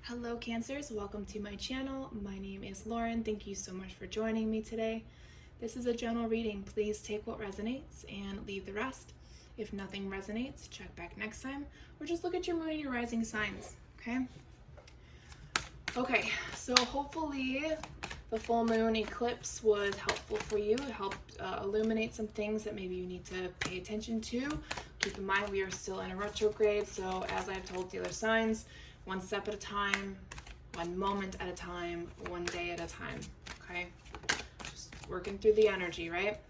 Hello Cancers, welcome to my channel. My name is Lauren. Thank you so much for joining me today. This is a general reading. Please take what resonates and leave the rest. If nothing resonates, check back next time or just look at your moon and your rising signs, okay? Okay, so hopefully the full moon eclipse was helpful for you. It helped illuminate some things that maybe you need to pay attention to. Keep in mind we are still in a retrograde, so as I've told the other signs, one step at a time, one moment at a time, one day at a time, okay? Just working through the energy, right?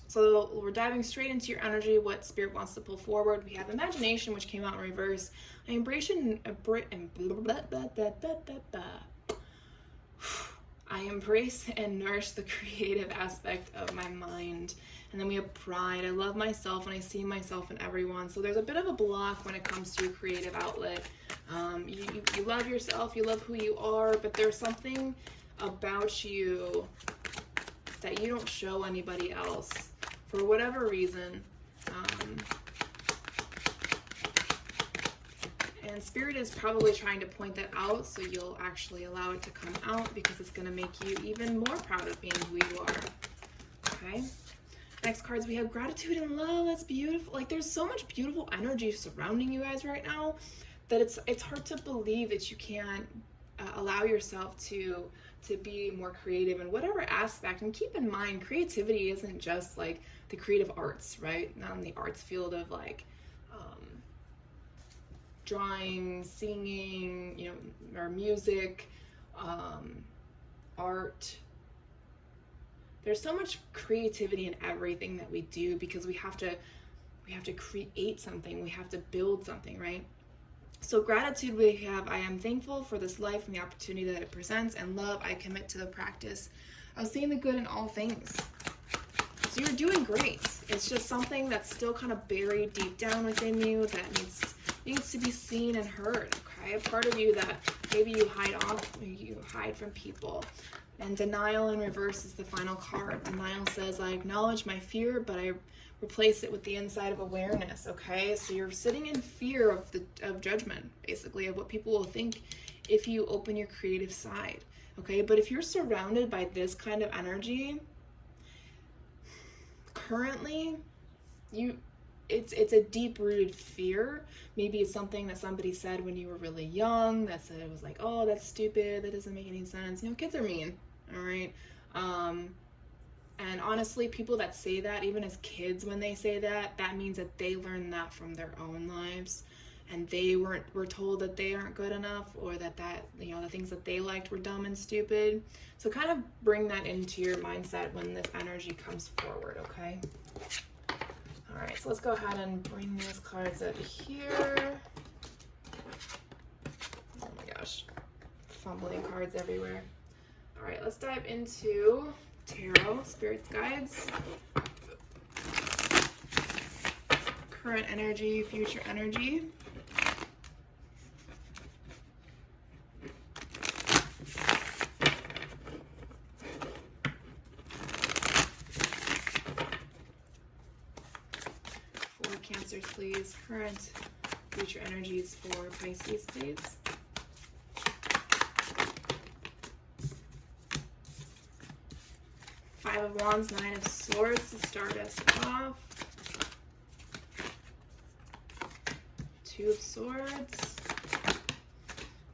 So we're diving straight into your energy, what Spirit wants to pull forward. We have Imagination, which came out in reverse. I embrace and nourish the creative aspect of my mind. And then we have Pride. I love myself and I see myself in everyone. So there's a bit of a block when it comes to your creative outlet. You love yourself, you love who you are, but there's something about you that you don't show anybody else for whatever reason. And Spirit is probably trying to point that out, so you'll actually allow it to come out because it's going to make you even more proud of being who you are. Okay? Next cards, we have Gratitude and Love. That's beautiful. Like, there's so much beautiful energy surrounding you guys right now that it's hard to believe that you can't allow yourself to be more creative in whatever aspect. And keep in mind, creativity isn't just like the creative arts, right? Not in the arts field of like drawing, singing, you know, or music, art. There's so much creativity in everything that we do because we have to create something, we have to build something, right? So gratitude, we have, I am thankful for this life and the opportunity that it presents, and love, I commit to the practice of seeing the good in all things. So you're doing great. It's just something that's still kind of buried deep down within you that needs to be seen and heard, okay? A part of you that maybe you hide from people. And denial in reverse is the final card. Denial says, I acknowledge my fear, but I replace it with the inside of awareness, okay? So you're sitting in fear of judgment, basically, of what people will think if you open your creative side, okay? But if you're surrounded by this kind of energy, currently, it's a deep-rooted fear. Maybe it's something that somebody said when you were really young that said it was like, oh, that's stupid, that doesn't make any sense. You know, kids are mean, all right? And honestly, people that say that, even as kids, when they say that, that means that they learned that from their own lives, and they were told that they aren't good enough, or that you know, the things that they liked were dumb and stupid. So kind of bring that into your mindset when this energy comes forward, okay? All right, so let's go ahead and bring these cards up here. Oh my gosh, fumbling cards everywhere. All right, let's dive into Tarot, Spirit's Guides. Current energy, future energy. For Cancers, please. Current, future energies for Pisces, please. Five of Wands, Nine of Swords to start us off. Two of Swords.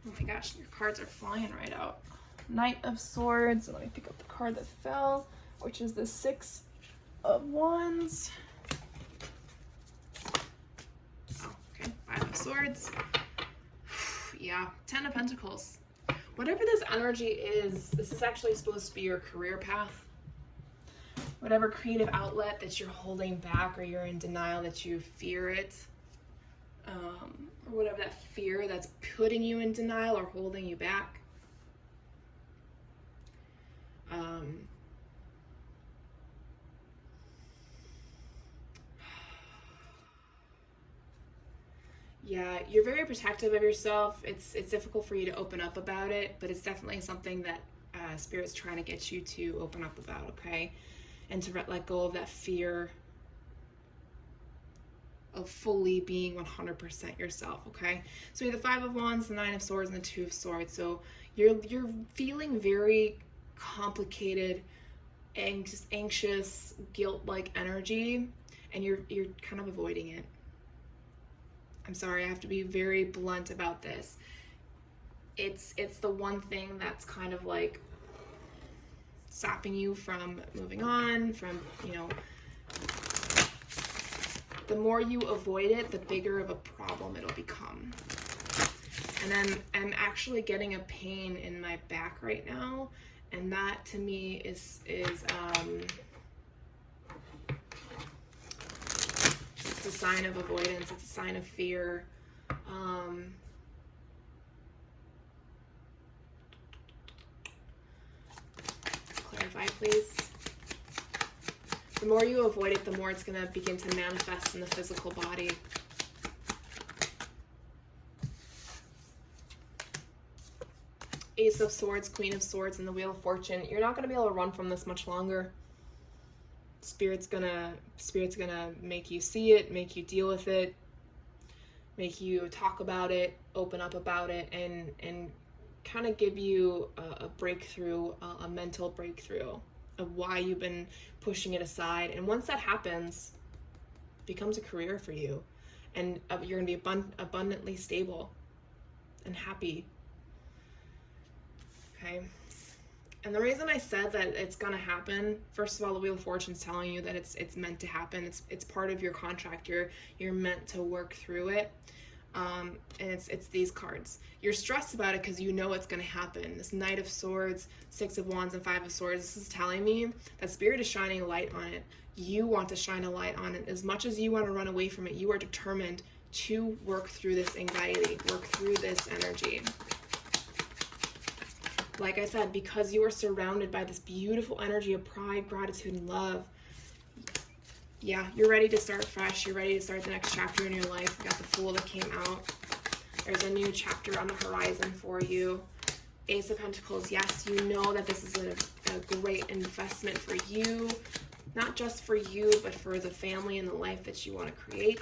Oh my gosh, your cards are flying right out. Knight of Swords. Let me pick up the card that fell, which is the Six of Wands. Oh, okay. Five of Swords. Yeah, Ten of Pentacles. Whatever this energy is, this is actually supposed to be your career path. Whatever creative outlet that you're holding back, or you're in denial that you fear it, or whatever that fear that's putting you in denial or holding you back. Yeah, you're very protective of yourself. It's difficult for you to open up about it, but it's definitely something that Spirit's trying to get you to open up about, okay? And to let go of that fear of fully being 100% yourself, okay? So we have the Five of Wands, the Nine of Swords, and the Two of Swords. So you're feeling very complicated, anxious, guilt-like energy, and you're kind of avoiding it. I'm sorry, I have to be very blunt about this. It's the one thing that's kind of like stopping you from moving on, from, you know, the more you avoid it, the bigger of a problem it'll become. And then I'm actually getting a pain in my back right now, and that to me is it's a sign of avoidance. It's a sign of fear. Clarify, please. The more you avoid it, the more it's going to begin to manifest in the physical body. Ace of Swords, Queen of Swords, and the Wheel of Fortune. You're not going to be able to run from this much longer. Spirit's gonna make you see it, make you deal with it, make you talk about it, open up about it, and kind of give you a breakthrough, a mental breakthrough of why you've been pushing it aside. And once that happens, it becomes a career for you, and you're gonna be abundantly stable and happy. Okay. And the reason I said that it's gonna happen, first of all, the Wheel of Fortune is telling you that it's meant to happen. It's part of your contract. You're meant to work through it. And it's these cards. You're stressed about it because you know it's gonna happen. This Knight of Swords, Six of Wands, and Five of Swords. This is telling me that Spirit is shining a light on it. You want to shine a light on it. As much as you want to run away from it, you are determined to work through this anxiety, work through this energy. Like I said, because you are surrounded by this beautiful energy of pride, gratitude, and love, yeah, you're ready to start fresh. You're ready to start the next chapter in your life. We got the Fool that came out. There's a new chapter on the horizon for you. Ace of Pentacles, yes, you know that this is a great investment for you. Not just for you, but for the family and the life that you want to create.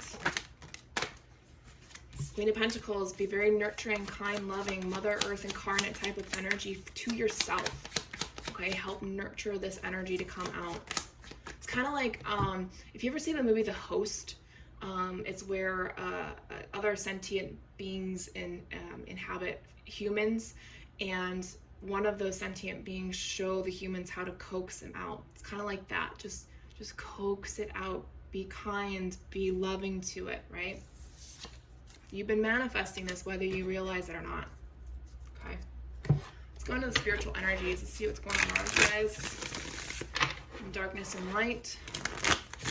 Queen of Pentacles, be very nurturing, kind, loving, Mother Earth incarnate type of energy to yourself. Okay, help nurture this energy to come out. It's kind of like, if you ever see the movie The Host, it's where other sentient beings inhabit humans, and one of those sentient beings show the humans how to coax them out. It's kind of like that. Just coax it out. Be kind. Be loving to it, right? You've been manifesting this whether you realize it or not. Okay. Let's go into the spiritual energies and see what's going on with you guys. Darkness and light.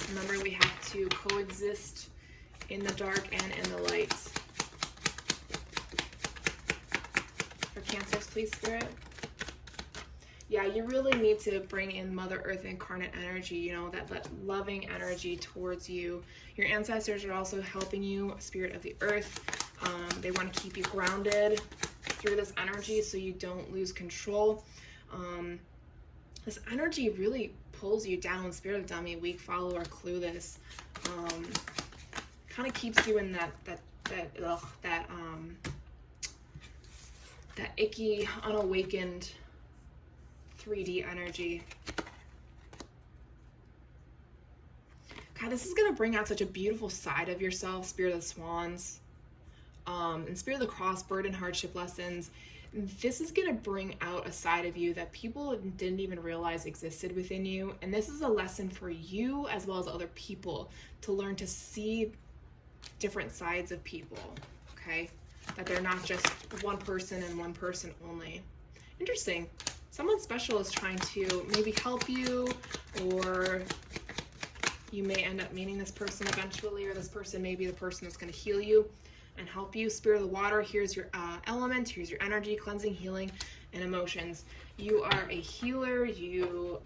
Remember, we have to coexist in the dark and in the light. For Cancers, please, Spirit. Yeah, you really need to bring in Mother Earth incarnate energy, you know, that loving energy towards you. Your ancestors are also helping you, Spirit of the Earth. They want to keep you grounded through this energy so you don't lose control. This energy really pulls you down. Spirit of Dummy, Weak, Follower, Clueless. Kind of keeps you in that icky, unawakened 3D energy. God, this is going to bring out such a beautiful side of yourself, Spirit of the Swans, and Spirit of the Cross, Burden, Hardship, Lessons. This is going to bring out a side of you that people didn't even realize existed within you. And this is a lesson for you as well as other people to learn to see different sides of people, okay? That they're not just one person and one person only. Interesting. Someone special is trying to maybe help you, or you may end up meeting this person eventually, or this person may be the person that's going to heal you and help you. Spirit of the Water, here's your element, here's your energy, cleansing, healing, and emotions. You are a healer. You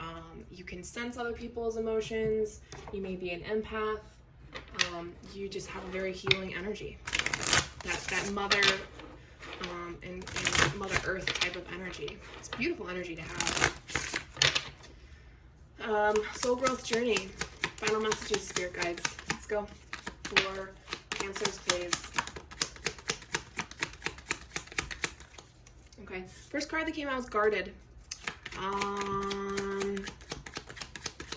can sense other people's emotions. You may be an empath. You just have a very healing energy. That mother and Mother Earth type of energy. It's beautiful energy to have. Soul growth journey. Final messages, Spirit guides. Let's go. for Cancers, please. Okay, first card that came out was Guarded.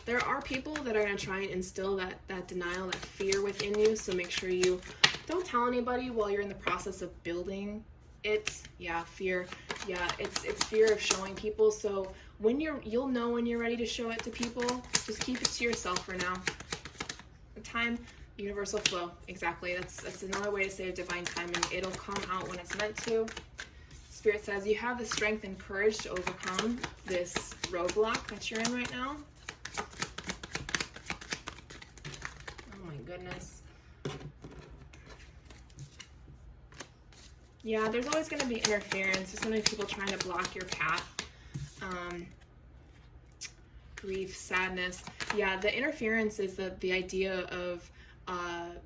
There are people that are going to try and instill that denial, that fear within you, so make sure you don't tell anybody while you're in the process of building it. Yeah, fear. Yeah, it's fear of showing people. So when you'll know when you're ready to show it to people. Just keep it to yourself for now. Time, universal flow. Exactly. That's another way to say divine timing. It'll come out when it's meant to. Spirit says you have the strength and courage to overcome this roadblock that you're in right now. Oh my goodness. Yeah, there's always going to be interference. There's going to be people trying to block your path. Grief, sadness. Yeah, the interference is the idea of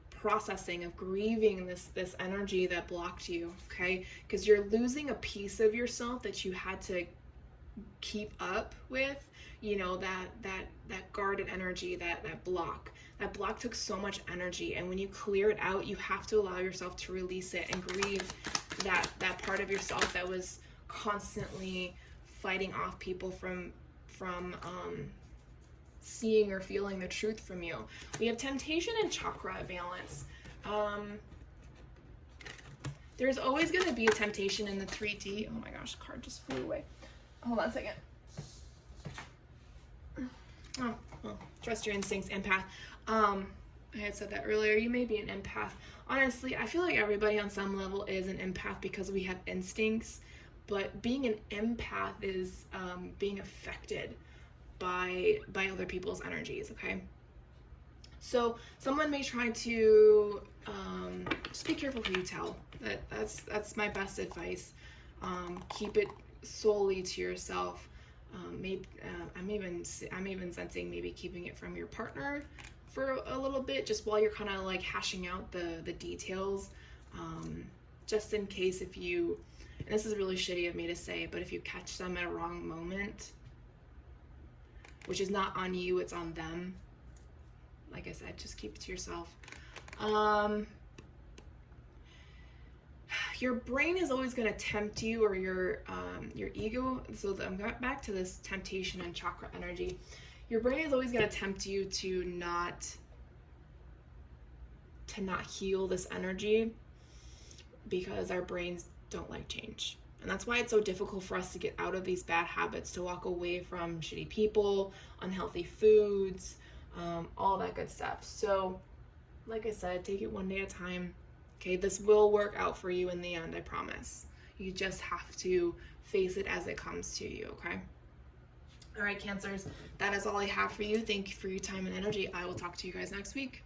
processing, of grieving this energy that blocked you, okay? Because you're losing a piece of yourself that you had to keep up with, you know, that guarded energy, that block. That block took so much energy, and when you clear it out, you have to allow yourself to release it and grieve that part of yourself that was constantly fighting off people from seeing or feeling the truth from you. We have temptation and chakra balance. There's always going to be a temptation in the 3D. Oh my gosh, the card just flew away. Hold on a second. Oh, well, trust your instincts, empath. I had said that earlier. You may be an empath. Honestly, I feel like everybody on some level is an empath because we have instincts, but being an empath is being affected by other people's energies, okay? So someone may try to just be careful who you tell. That's my best advice. Keep it solely to yourself. I'm even sensing maybe keeping it from your partner for a little bit, just while you're kind of like hashing out the details, just in case if you, and this is really shitty of me to say, but if you catch them at a wrong moment, which is not on you, it's on them. Like I said, just keep it to yourself. Your brain is always going to tempt you, or your ego. So I'm back to this temptation and chakra energy. Your brain is always going to tempt you to not heal this energy, because our brains don't like change. And that's why it's so difficult for us to get out of these bad habits, to walk away from shitty people, unhealthy foods, all that good stuff. So, like I said, take it one day at a time. Okay, this will work out for you in the end, I promise. You just have to face it as it comes to you, okay? All right, Cancers, that is all I have for you. Thank you for your time and energy. I will talk to you guys next week.